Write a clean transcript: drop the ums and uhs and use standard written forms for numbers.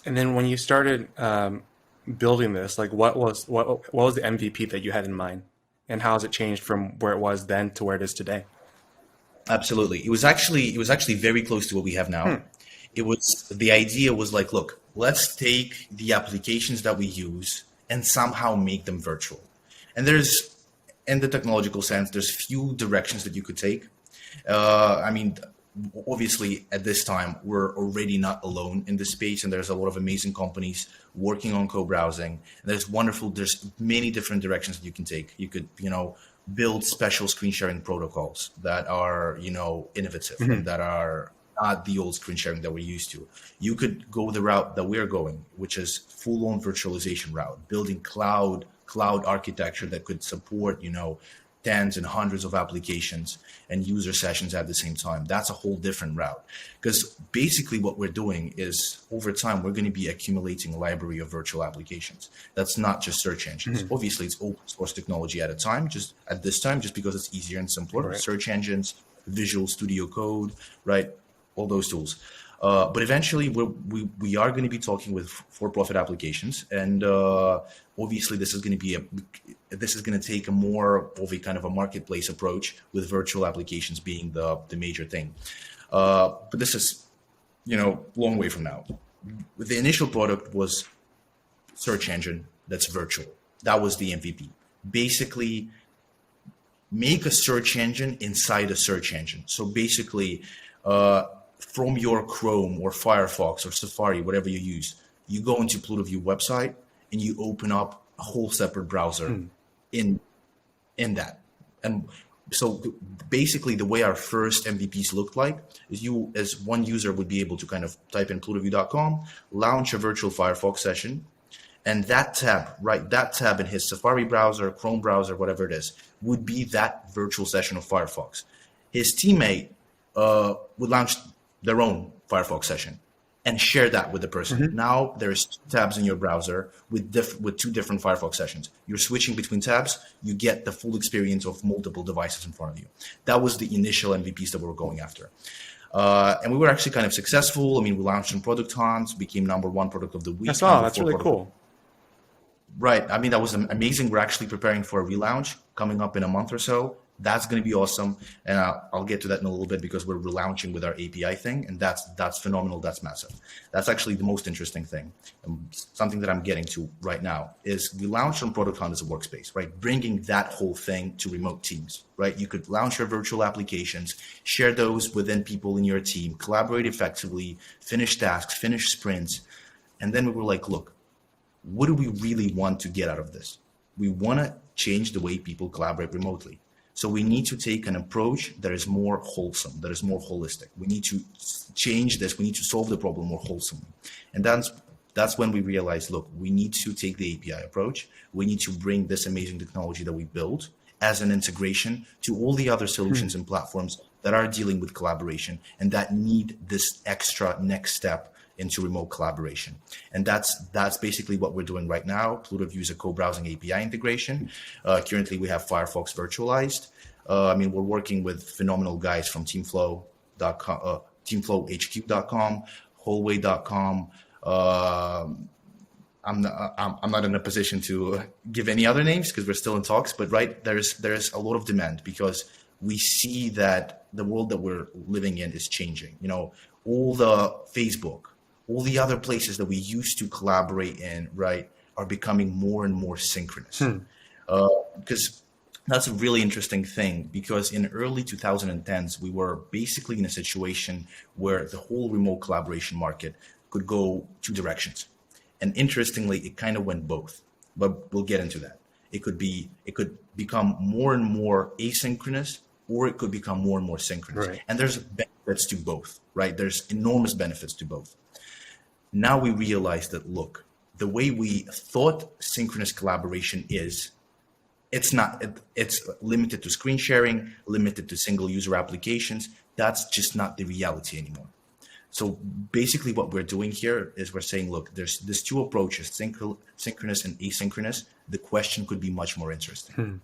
And then when you started building this, like what was the MVP that you had in mind, and how has it changed from where it was then to where it is today? Absolutely. It was actually very close to what we have now. It was the idea was like, look, let's take the applications that we use and somehow make them virtual. And there's in the technological sense, there's few directions that you could take. I mean, obviously at this time we're already not alone in this space, and there's a lot of amazing companies working on co-browsing. And there's many different directions that you can take. You could, build special screen sharing protocols that are, innovative and that are not the old screen sharing that we're used to. You could go the route that we're going, which is full-on virtualization route, building cloud architecture that could support, tens and hundreds of applications and user sessions at the same time. That's a whole different route. Because basically what we're doing is over time, we're going to be accumulating a library of virtual applications. That's not just search engines. Obviously, it's open source technology at this time, just because it's easier and simpler. Right. Search engines, Visual Studio Code, right? All those tools. But eventually, we are going to be talking with for-profit applications, and obviously, this is going to take a more of a kind of a marketplace approach, with virtual applications being the major thing. But this is, long way from now. The initial product was search engine that's virtual. That was the MVP. Basically, make a search engine inside a search engine. So basically, from your Chrome or Firefox or Safari, whatever you use, you go into Plutoview website and you open up a whole separate browser in that. And so basically the way our first MVPs looked like is you as one user would be able to kind of type in plutoview.com, launch a virtual Firefox session, and that tab in his Safari browser, Chrome browser, whatever it is, would be that virtual session of Firefox. His teammate would launch their own Firefox session and share that with the person. Now there's two tabs in your browser with two different Firefox sessions. You're switching between tabs, you get the full experience of multiple devices in front of you. That was the initial MVPs that we were going after. And we were actually kind of successful. I mean, we launched in Product Hunt, became #1 product of the week. I saw, that's really cool. Right. I mean, that was amazing. We're actually preparing for a relaunch coming up in a month or so. That's going to be awesome. And I'll get to that in a little bit, because we're relaunching with our API thing. And that's phenomenal. That's massive. That's actually the most interesting thing. And something that I'm getting to right now is we launched on Product Hunt as a workspace, right? Bringing that whole thing to remote teams, right? You could launch your virtual applications, share those within people in your team, collaborate effectively, finish tasks, finish sprints. And then we were like, look, what do we really want to get out of this? We want to change the way people collaborate remotely. So we need to take an approach that is more wholesome, that is more holistic. We need to change this. We need to solve the problem more wholesomely. And that's when we realized, look, we need to take the API approach. We need to bring this amazing technology that we built as an integration to all the other solutions and platforms that are dealing with collaboration and that need this extra next step into remote collaboration. And that's basically what we're doing right now. Plutoview is a co-browsing API integration. Currently, we have Firefox virtualized. We're working with phenomenal guys from teamflowhq.com, wholeway.com. I'm not in a position to give any other names because we're still in talks, but right, there's a lot of demand because we see that the world that we're living in is changing. All the Facebook, all the other places that we used to collaborate in, right, are becoming more and more synchronous. Because that's a really interesting thing, because in early 2010s, we were basically in a situation where the whole remote collaboration market could go two directions. And interestingly, it kind of went both, but we'll get into that. It could become more and more asynchronous, or it could become more and more synchronous. Right. And there's benefits to both, right? There's enormous benefits to both. Now we realize that, look, the way we thought synchronous collaboration is, it's not, it's limited to screen sharing, limited to single user applications. That's just not the reality anymore. So basically what we're doing here is we're saying, look, there's two approaches, synchronous and asynchronous. The question could be much more interesting.